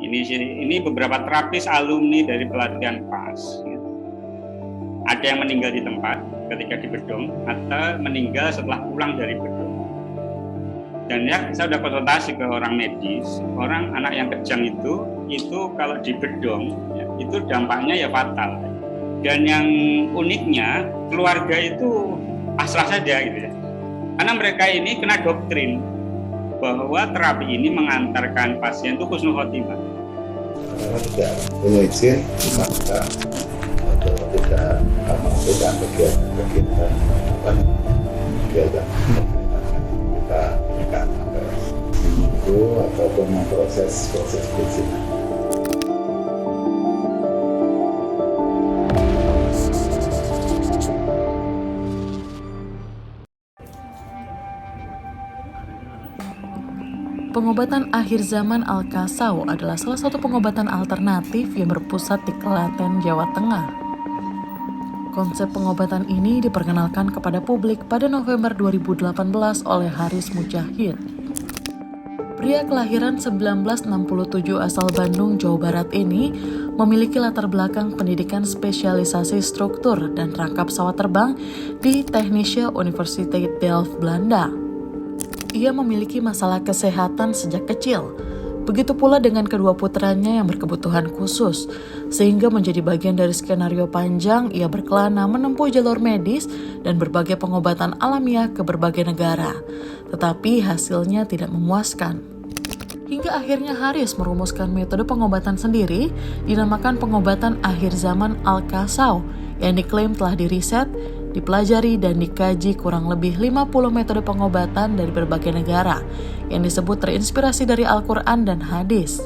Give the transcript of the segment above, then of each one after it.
Ini beberapa terapis alumni dari pelatihan PAS. Ada yang meninggal di tempat ketika di bedong atau meninggal setelah pulang dari bedong. Dan ya saya sudah konsultasi ke orang medis, orang anak yang kejang itu kalau di bedong ya, itu dampaknya ya fatal. Dan yang uniknya keluarga itu pasrah saja gitu ya. Karena mereka ini kena doktrin bahwa terapi ini mengantarkan pasien itu husnul khotimah. Karena tidak punya izin, maka atau tidak mampu dan kegiatan kita sampai itu ataupun proses perizinan. Pengobatan akhir zaman Al-Kasau adalah salah satu pengobatan alternatif yang berpusat di Klaten, Jawa Tengah. Konsep pengobatan ini diperkenalkan kepada publik pada November 2018 oleh Haris Mujahid. Pria kelahiran 1967 asal Bandung, Jawa Barat ini memiliki latar belakang pendidikan spesialisasi struktur dan rangkap pesawat terbang di Technische Universiteit Delft, Belanda. Ia memiliki masalah kesehatan sejak kecil. Begitu pula dengan kedua putranya yang berkebutuhan khusus, sehingga menjadi bagian dari skenario panjang ia berkelana menempuh jalur medis dan berbagai pengobatan alamiah ke berbagai negara. Tetapi hasilnya tidak memuaskan. Hingga akhirnya Haris merumuskan metode pengobatan sendiri, dinamakan pengobatan akhir zaman Al-Kasau, yang diklaim telah diriset, dipelajari dan dikaji kurang lebih 50 metode pengobatan dari berbagai negara yang disebut terinspirasi dari Al-Quran dan hadis.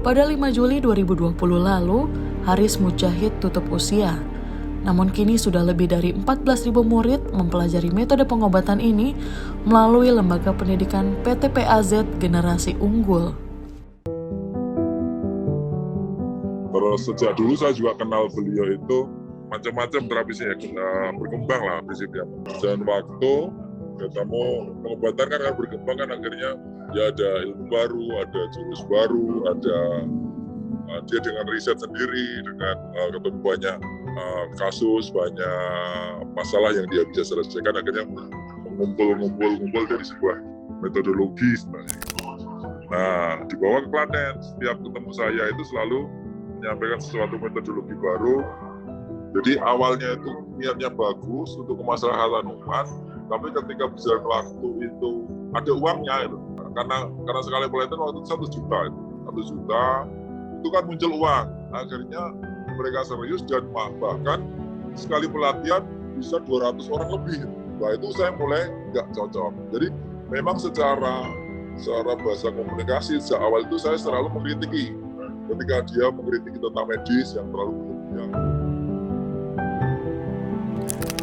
Pada 5 Juli 2020 lalu, Haris Mujahid tutup usia. Namun kini sudah lebih dari 14.000 murid mempelajari metode pengobatan ini melalui lembaga pendidikan PTPAZ Generasi Unggul. Terus sejak dulu saya juga kenal beliau itu macam-macam terapisnya berkembang lah prinsipnya. Dan waktu ketemu pengobatan kan berkembang kan akhirnya ya ada ilmu baru, ada jurus baru, ada dia dengan riset sendiri, dengan ketemu banyak kasus, banyak masalah yang dia bisa selesaikan, akhirnya mengumpul dari sebuah metodologi sebenarnya. Nah, dibawa ke Klaten, setiap ketemu saya itu selalu menyampaikan sesuatu metodologi baru. Jadi awalnya itu niatnya bagus untuk kemaslahatan umat, tapi ketika berjalan waktu itu ada uangnya itu. Karena sekali pelatihan waktu itu 1 juta itu kan muncul uang. Akhirnya mereka serius dan bahkan sekali pelatihan bisa 200 orang lebih. Nah itu saya mulai nggak cocok. Jadi memang secara bahasa komunikasi sejak awal itu saya selalu mengkritiki ketika dia mengkritiki tentang medis yang terlalu berlebihan.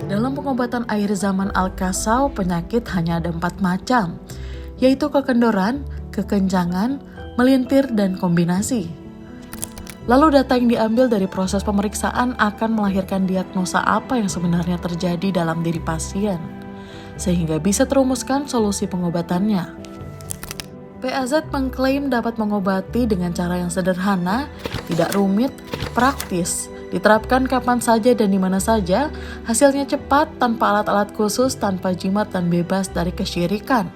Dalam pengobatan akhir zaman Al-Kasau, penyakit hanya ada 4 macam, yaitu kekendoran, kekenjangan, melintir, dan kombinasi. Lalu data yang diambil dari proses pemeriksaan akan melahirkan diagnosa apa yang sebenarnya terjadi dalam diri pasien, sehingga bisa terumuskan solusi pengobatannya. PAZ mengklaim dapat mengobati dengan cara yang sederhana, tidak rumit, praktis, diterapkan kapan saja dan di mana saja, hasilnya cepat, tanpa alat-alat khusus, tanpa jimat dan bebas dari kesyirikan.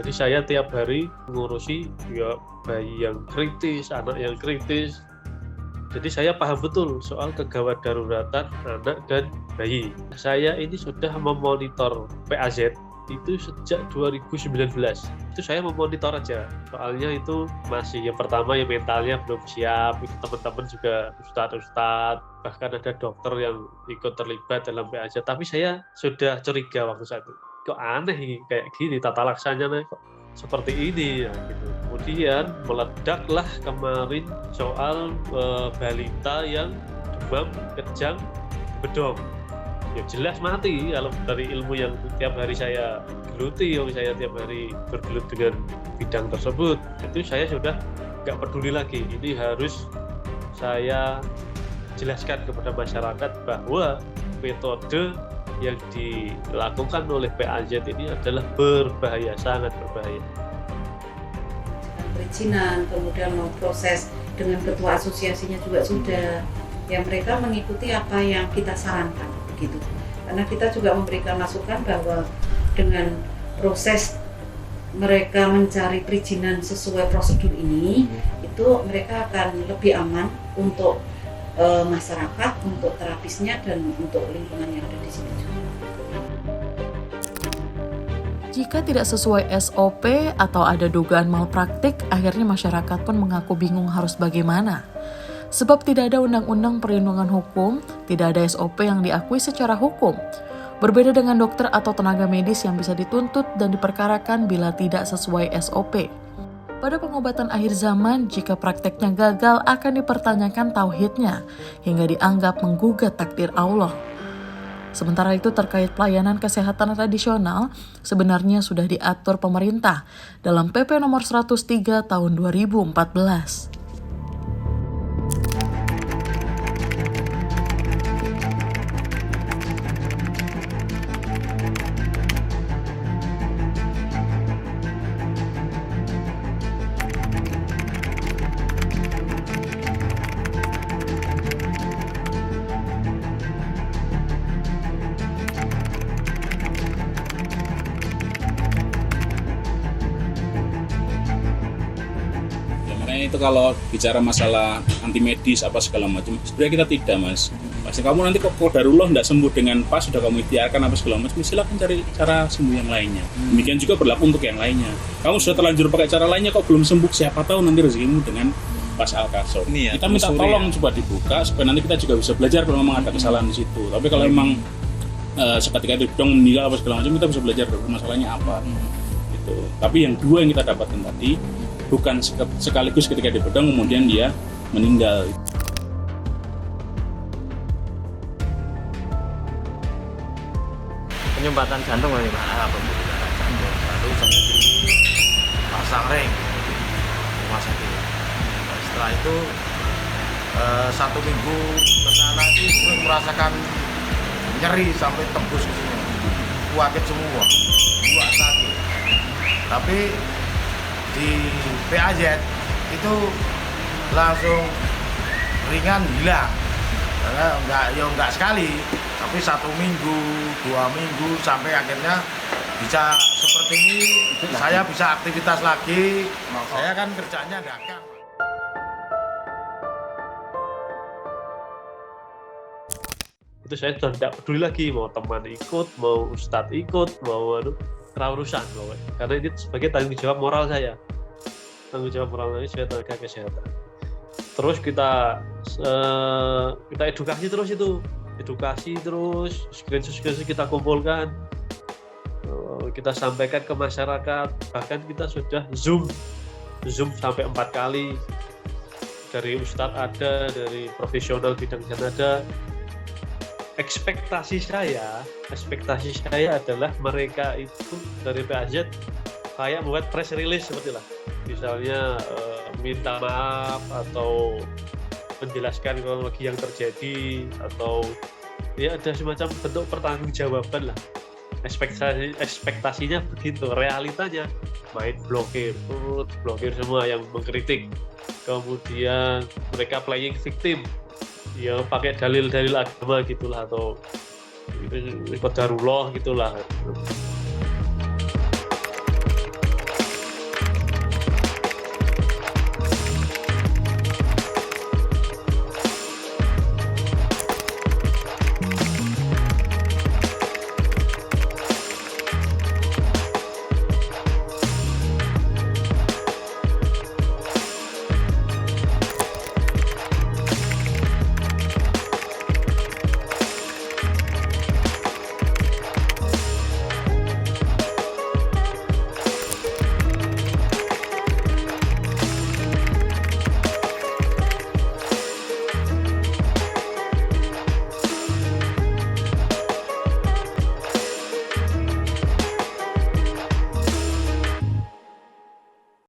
Jadi saya tiap hari mengurusi ya bayi yang kritis, anak yang kritis. Jadi saya paham betul soal kegawat daruratan anak dan bayi. Saya ini sudah memonitor PAZ itu sejak 2019. Itu saya memonitor aja. Soalnya itu masih yang pertama ya mentalnya belum siap. Teman-teman juga ustadz, bahkan ada dokter yang ikut terlibat dalam PAZ. Tapi saya sudah curiga waktu saat itu. Kok aneh ini, kayak gini tata laksananya kok seperti ini ya, gitu. Kemudian meledaklah kemarin soal balita yang demam, kejang, bedong. Ya jelas mati kalau dari ilmu yang tiap hari saya geluti, yang saya tiap hari bergelut dengan bidang tersebut, itu saya sudah nggak peduli lagi. Ini harus saya jelaskan kepada masyarakat bahwa metode yang dilakukan oleh PAZ ini adalah berbahaya, sangat berbahaya. Perizinan, kemudian mau proses dengan ketua asosiasinya juga sudah, yang mereka mengikuti apa yang kita sarankan begitu. Karena kita juga memberikan masukan bahwa dengan proses mereka mencari perizinan sesuai prosedur ini, itu mereka akan lebih aman untuk masyarakat, untuk terapisnya, dan untuk lingkungan yang ada di sini juga. Jika tidak sesuai SOP atau ada dugaan malpraktik, akhirnya masyarakat pun mengaku bingung harus bagaimana. Sebab tidak ada undang-undang perlindungan hukum, tidak ada SOP yang diakui secara hukum. Berbeda dengan dokter atau tenaga medis yang bisa dituntut dan diperkarakan bila tidak sesuai SOP. Pada pengobatan akhir zaman, jika prakteknya gagal akan dipertanyakan tauhidnya, hingga dianggap menggugat takdir Allah. Sementara itu terkait pelayanan kesehatan tradisional, sebenarnya sudah diatur pemerintah dalam PP nomor 103 tahun 2014. Itu kalau bicara masalah anti medis apa segala macam, sebenarnya kita tidak, Mas. Pasti kamu nanti kok qadarullah tidak sembuh dengan pas sudah kamu ikhtiarkan apa segala macam, silakan cari cara sembuh yang lainnya. Demikian juga berlaku untuk yang lainnya. Kamu sudah terlanjur pakai cara lainnya kok belum sembuh, siapa tahu nanti rezekimu dengan pas Al-Kasor. Kita minta tolong coba dibuka supaya nanti kita juga bisa belajar kalau memang ada kesalahan di situ. Tapi kalau memang seketika itu dong meninggal apa segala macam, kita bisa belajar masalahnya apa. Gitu. Tapi yang dua yang kita dapatkan tadi bukan sekaligus ketika di bedong kemudian dia meninggal. Penyumbatan jantung bagaimana? Pembukaan jantung lalu saya dipasang ring rumah sakit. Setelah itu 1 minggu ke sana itu sering merasakan nyeri sampai tembus ke sini, kuatit semua, sakit. Tapi di PAZ itu langsung ringan hilang, karena enggak sekali, tapi 1 minggu, 2 minggu sampai akhirnya bisa seperti ini. Saya bisa aktivitas lagi. Saya kan kerjanya dagang. Itu saya sudah tidak peduli lagi mau teman ikut, mau ustadz ikut, mau urusan, karena ini sebagai tanggung jawab moral saya. Tanggung jawab moral saya sebagai tenaga kesehatan. Terus kita edukasi terus itu, screenshot kita kumpulkan, kita sampaikan ke masyarakat. Bahkan kita sudah zoom sampai 4 kali. Dari ustadz ada, dari profesional bidang ada. Ekspektasi saya adalah mereka itu dari PAZ kayak membuat press release seperti lah, misalnya minta maaf atau menjelaskan kronologi yang terjadi, atau ya ada semacam bentuk pertanggungjawaban lah. Ekspektasinya begitu, realitanya main blokir semua yang mengkritik, kemudian mereka playing victim, ya pakai dalil-dalil agama gitulah, atau qadarullah gitulah.